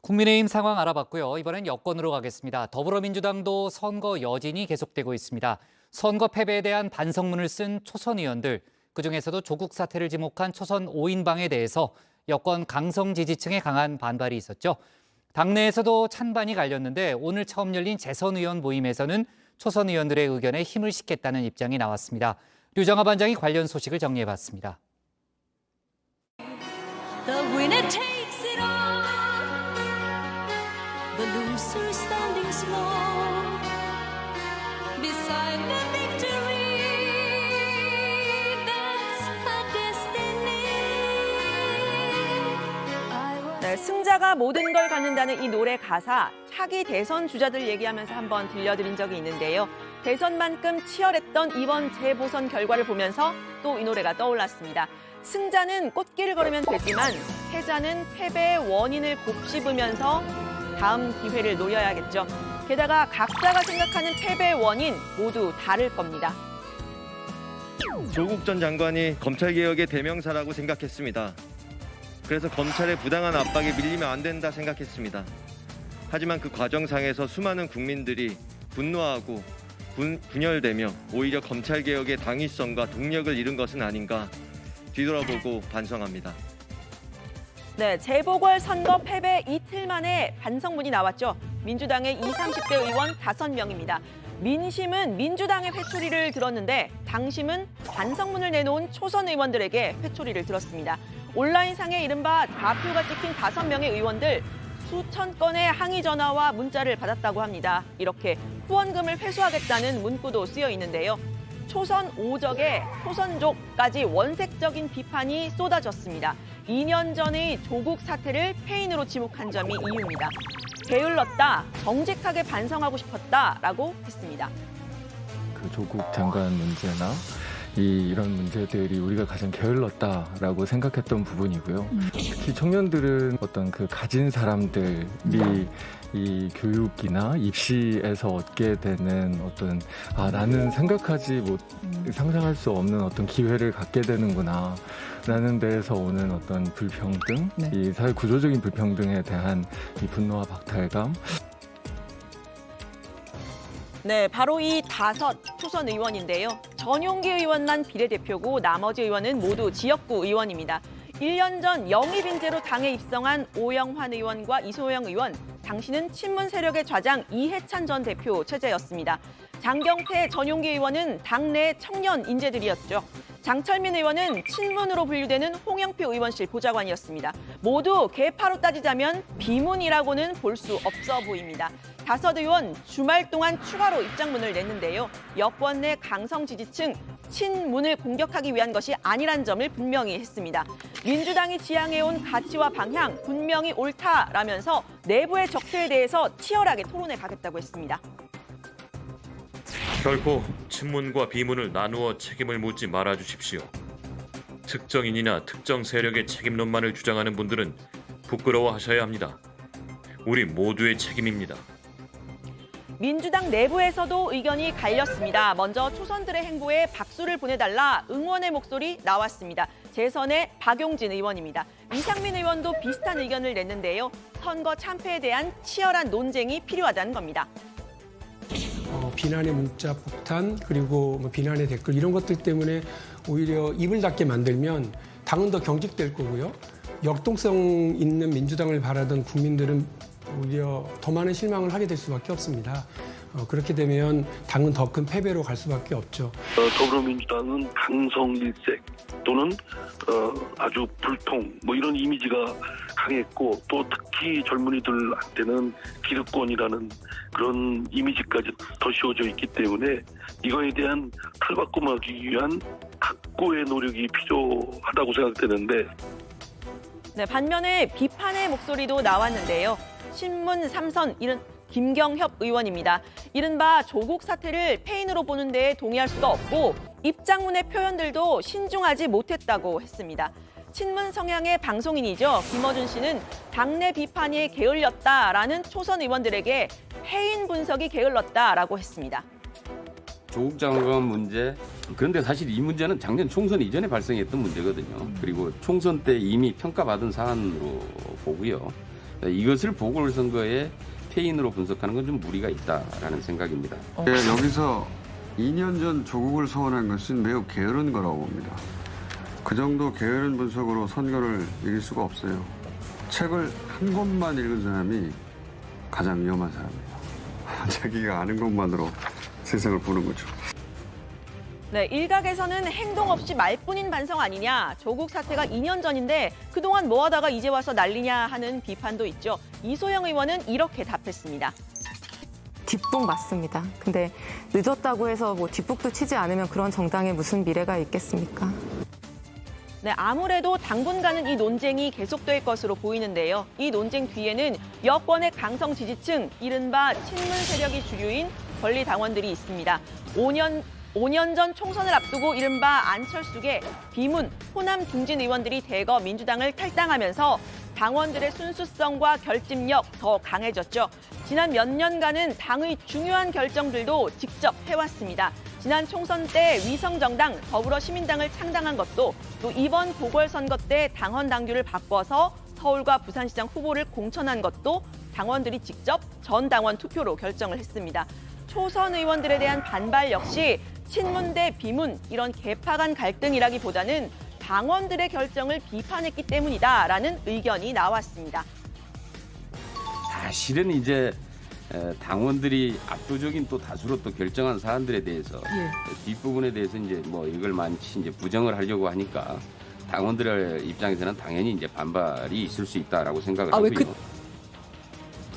국민의힘 상황 알아봤고요. 이번엔 여권으로 가겠습니다. 더불어민주당도 선거 여진이 계속되고 있습니다. 선거 패배에 대한 반성문을 쓴 초선 의원들, 그중에서도 조국 사태를 지목한 초선 5인방에 대해서 여권 강성 지지층의 강한 반발이 있었죠. 당내에서도 찬반이 갈렸는데 오늘 처음 열린 재선 의원 모임에서는 초선 의원들의 의견에 힘을 싣겠다는 입장이 나왔습니다. 류정아 반장이 관련 소식을 정리해봤습니다. The winner takes it all. The loser standing small beside the victory. That's her destiny. 네, 승자가 모든 걸 갖는다는 이 노래 가사 차기 대선 주자들 얘기하면서 한번 들려드린 적이 있는데요. 대선만큼 치열했던 이번 재보선 결과를 보면서 또 이 노래가 떠올랐습니다. 승자는 꽃길을 걸으면 되지만 패자는 패배의 원인을 곱씹으면서 다음 기회를 노려야겠죠. 게다가 각자가 생각하는 패배의 원인 모두 다를 겁니다. 조국 전 장관이 검찰개혁의 대명사라고 생각했습니다. 그래서 검찰의 부당한 압박에 밀리면 안 된다 생각했습니다. 하지만 그 과정상에서 수많은 국민들이 분노하고 분열되며 오히려 검찰개혁의 당위성과 동력을 잃은 것은 아닌가 뒤돌아보고 반성합니다. 네, 재보궐선거 패배 이틀 만에 반성문이 나왔죠. 민주당의 20, 30대 의원 5명입니다. 민심은 민주당의 회초리를 들었는데 당심은 반성문을 내놓은 초선 의원들에게 회초리를 들었습니다. 온라인상에 이른바 좌표가 찍힌 5명의 의원들 수천 건의 항의 전화와 문자를 받았다고 합니다. 이렇게 후원금을 회수하겠다는 문구도 쓰여 있는데요. 초선 오적에 초선족까지 원색적인 비판이 쏟아졌습니다. 2년 전의 조국 사태를 패인으로 지목한 점이 이유입니다. 게을렀다, 정직하게 반성하고 싶었다라고 했습니다. 그 조국 장관 문제나 이런 문제들이 우리가 가장 게을렀다라고 생각했던 부분이고요. 특히 청년들은 어떤 그 가진 사람들이 이 교육이나 입시에서 얻게 되는 어떤 나는 생각하지 못 상상할 수 없는 어떤 기회를 갖게 되는구나 라는 데에서 오는 어떤 불평등, 이 사회 구조적인 불평등에 대한 이 분노와 박탈감. 네, 바로 이 5 초선 의원인데요. 전용기 의원만 비례대표고 나머지 의원은 모두 지역구 의원입니다. 1년 전 영입 인재로 당에 입성한 오영환 의원과 이소영 의원, 당시는 친문 세력의 좌장 이해찬 전 대표 체제였습니다. 장경태 전용기 의원은 당내 청년 인재들이었죠. 장철민 의원은 친문으로 분류되는 홍영표 의원실 보좌관이었습니다. 모두 계파로 따지자면 비문이라고는 볼 수 없어 보입니다. 5 의원 주말 동안 추가로 입장문을 냈는데요. 여권 내 강성 지지층 친문을 공격하기 위한 것이 아니란 점을 분명히 했습니다. 민주당이 지향해온 가치와 방향 분명히 옳다라면서 내부의 적폐에 대해서 치열하게 토론해 가겠다고 했습니다. 결코 친문과 비문을 나누어 책임을 묻지 말아 주십시오. 특정인이나 특정 세력의 책임론만을 주장하는 분들은 부끄러워하셔야 합니다. 우리 모두의 책임입니다. 민주당 내부에서도 의견이 갈렸습니다. 먼저 초선들의 행보에 박수를 보내달라 응원의 목소리 나왔습니다. 재선의 박용진 의원입니다. 이상민 의원도 비슷한 의견을 냈는데요. 선거 참패에 대한 치열한 논쟁이 필요하다는 겁니다. 비난의 문자 폭탄 그리고 비난의 댓글 이런 것들 때문에 오히려 입을 닫게 만들면 당은 더 경직될 거고요. 역동성 있는 민주당을 바라던 국민들은 오히려 더 많은 실망을 하게 될 수밖에 없습니다. 그렇게 되면 당은 더 큰 패배로 갈 수밖에 없죠. 더불어민주당은 강성일색 또는 아주 불통 이런 이미지가 강했고 또 특히 젊은이들한테는 기득권이라는 그런 이미지까지 더 씌워져 있기 때문에 이거에 대한 탈바꿈하기 위한 각고의 노력이 필요하다고 생각되는데 네, 반면에 비판의 목소리도 나왔는데요. 신문 3선 김경협 의원입니다. 이른바 조국 사태를 패인으로 보는 데에 동의할 수가 없고 입장문의 표현들도 신중하지 못했다고 했습니다. 친문 성향의 방송인이죠. 김어준 씨는 당내 비판이 게을렸다라는 초선 의원들에게 패인 분석이 게을렀다라고 했습니다. 조국 장관 문제, 그런데 사실 이 문제는 작년 총선 이전에 발생했던 문제거든요. 그리고 총선 때 이미 평가받은 사안으로 보고요. 이것을 보궐선거의 패인으로 분석하는 건 좀 무리가 있다라는 생각입니다. 여기서 2년 전 조국을 소원한 것은 매우 게으른 거라고 봅니다. 그 정도 게으른 분석으로 선거를 이길 수가 없어요. 책을 한 권만 읽은 사람이 가장 위험한 사람입니다. 자기가 아는 것만으로 세상을 보는 거죠. 네, 일각에서는 행동 없이 말뿐인 반성 아니냐, 조국 사태가 2년 전인데 그동안 뭐 하다가 이제 와서 난리냐 하는 비판도 있죠. 이소영 의원은 이렇게 답했습니다. 뒷북 맞습니다. 근데 늦었다고 해서 뭐 뒷북도 치지 않으면 그런 정당에 무슨 미래가 있겠습니까? 네, 아무래도 당분간은 이 논쟁이 계속될 것으로 보이는데요. 이 논쟁 뒤에는 여권의 강성 지지층, 이른바 친문 세력이 주류인 권리 당원들이 있습니다. 5년 전 총선을 앞두고 이른바 안철수계, 비문, 호남 중진 의원들이 대거 민주당을 탈당하면서 당원들의 순수성과 결집력 더 강해졌죠. 지난 몇 년간은 당의 중요한 결정들도 직접 해왔습니다. 지난 총선 때 위성정당 더불어시민당을 창당한 것도, 또 이번 보궐선거 때 당헌 당규를 바꿔서 서울과 부산시장 후보를 공천한 것도 당원들이 직접 전 당원 투표로 결정을 했습니다. 초선 의원들에 대한 반발 역시 친문 대 비문, 이런 계파 간 갈등이라기보다는 당원들의 결정을 비판했기 때문이다라는 의견이 나왔습니다. 사실은 이제 당원들이 압도적인 또 다수로 또 결정한 사안들에 대해서 뒷부분에 대해서 이제 뭐 이걸 많이 이제 부정을 하려고 하니까 당원들의 입장에서는 당연히 이제 반발이 있을 수 있다라고 생각을 하고요.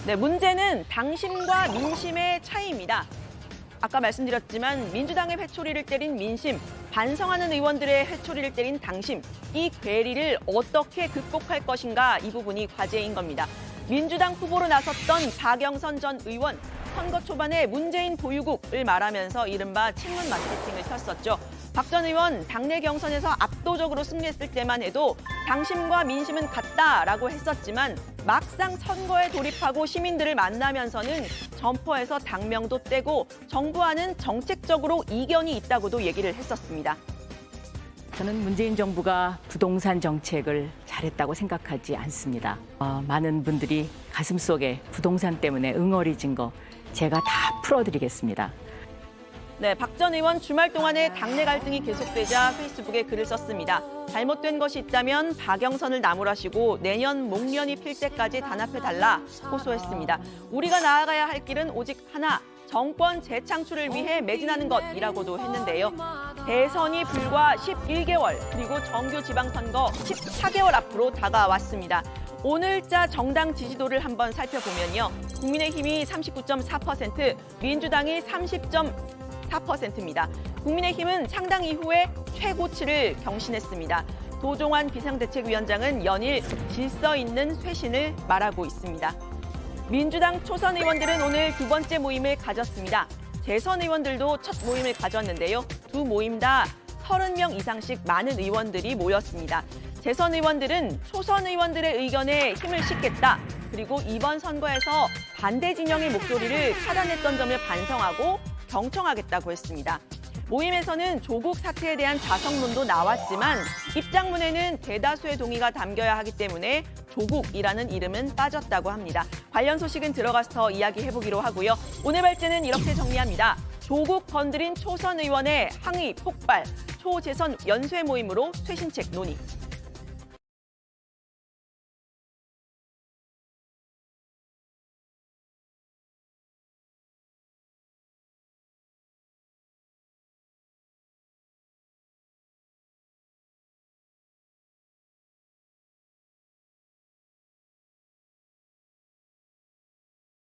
네, 문제는 당심과 민심의 차이입니다. 아까 말씀드렸지만 민주당의 회초리를 때린 민심, 반성하는 의원들의 회초리를 때린 당심, 이 괴리를 어떻게 극복할 것인가, 이 부분이 과제인 겁니다. 민주당 후보로 나섰던 박영선 전 의원, 선거 초반에 문재인 보유국을 말하면서 이른바 친문 마케팅을 폈었죠. 박 전 의원 당내 경선에서 압도적으로 승리했을 때만 해도 당심과 민심은 같다라고 했었지만 막상 선거에 돌입하고 시민들을 만나면서는 점퍼에서 당명도 떼고 정부와는 정책적으로 이견이 있다고도 얘기를 했었습니다. 저는 문재인 정부가 부동산 정책을 잘했다고 생각하지 않습니다. 많은 분들이 가슴속에 부동산 때문에 응어리진 거 제가 다 풀어드리겠습니다. 네, 박 전 의원 주말 동안에 당내 갈등이 계속되자 페이스북에 글을 썼습니다. 잘못된 것이 있다면 박영선을 나무라시고 내년 목련이 필 때까지 단합해달라 호소했습니다. 우리가 나아가야 할 길은 오직 하나, 정권 재창출을 위해 매진하는 것이라고도 했는데요. 대선이 불과 11개월, 그리고 정규 지방선거 14개월 앞으로 다가왔습니다. 오늘자 정당 지지도를 한번 살펴보면요. 국민의힘이 39.4%, 민주당이 30.4%입니다. 국민의힘은 창당 이후에 최고치를 경신했습니다. 도종환 비상대책위원장은 연일 질서 있는 쇄신을 말하고 있습니다. 민주당 초선 의원들은 오늘 두 번째 모임을 가졌습니다. 재선 의원들도 첫 모임을 가졌는데요. 두 모임 다 30명 이상씩 많은 의원들이 모였습니다. 재선 의원들은 초선 의원들의 의견에 힘을 싣겠다. 그리고 이번 선거에서 반대 진영의 목소리를 차단했던 점을 반성하고 경청하겠다고 했습니다. 모임에서는 조국 사태에 대한 자성론도 나왔지만 입장문에는 대다수의 동의가 담겨야 하기 때문에 조국이라는 이름은 빠졌다고 합니다. 관련 소식은 들어가서 더 이야기해보기로 하고요. 오늘 발제는 이렇게 정리합니다. 조국 건드린 초선 의원의 항의 폭발, 초재선 연쇄 모임으로 쇄신책 논의.